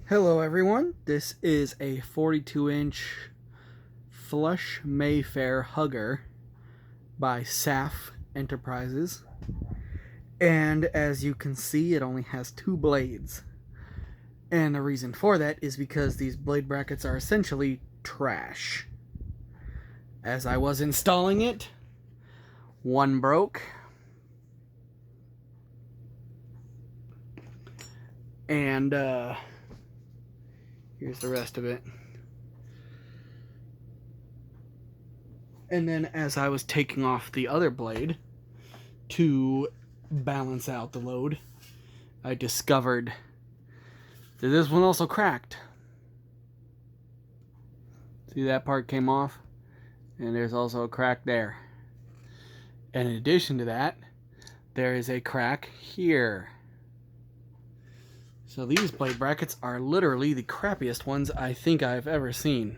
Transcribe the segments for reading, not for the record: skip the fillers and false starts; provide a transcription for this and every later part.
Hello everyone, this is a 42-inch flush Mayfair hugger by Saff Enterprises, and as you can see it only has 2 blades, and the reason for that is because these blade brackets are essentially trash. As I was installing it, one broke, and here's the rest of it. And then as I was taking off the other blade to balance out the load, I discovered that this one also cracked. See, that part came off, and there's also a crack there. And in addition to that, there is a crack here. So these blade brackets are literally the crappiest ones I think I've ever seen.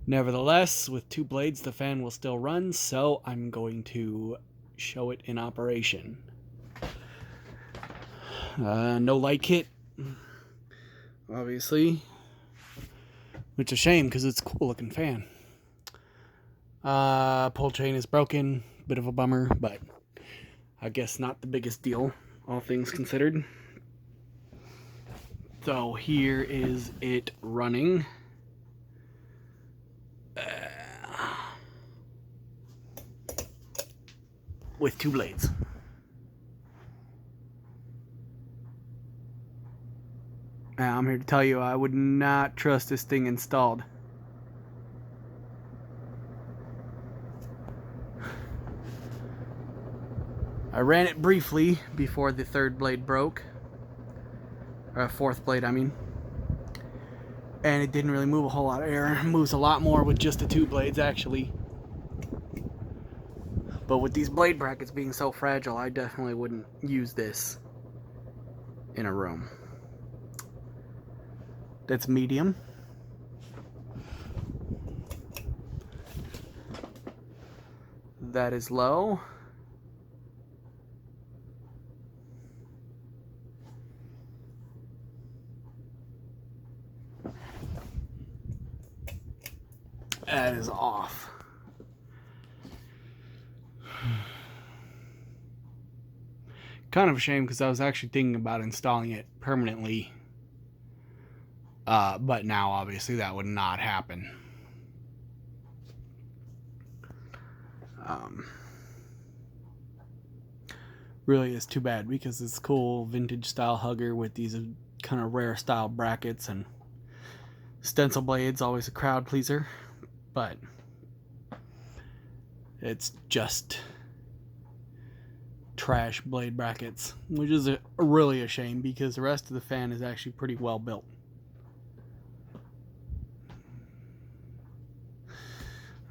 Nevertheless, with 2 blades, the fan will still run, so I'm going to show it in operation. No light kit, obviously, which is a shame because it's a cool looking fan. Pull chain is broken, bit of a bummer, but I guess not the biggest deal, all things considered. So here is it running. With 2 blades. Now, I'm here to tell you I would not trust this thing installed. I ran it briefly before the 3rd blade broke. Or 4th blade, I mean. And it didn't really move a whole lot of air. It moves a lot more with just the 2 blades, actually. But with these blade brackets being so fragile, I definitely wouldn't use this in a room. That's medium. That is low. That is off. Kind of a shame because I was actually thinking about installing it permanently. But now obviously that would not happen. Really is too bad because it's cool vintage style hugger with these kind of rare style brackets and stencil blades, always a crowd pleaser, but it's just trash blade brackets, which is really a shame because the rest of the fan is actually pretty well built.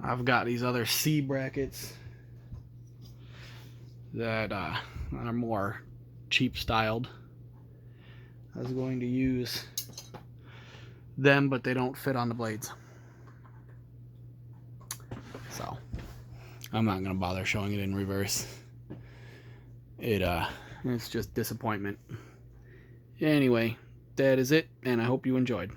I've got these other C brackets that are more cheap styled. I was going to use them, but they don't fit on the blades. So I'm not gonna bother showing it in reverse. It's just disappointment. Anyway, that is it, and I hope you enjoyed.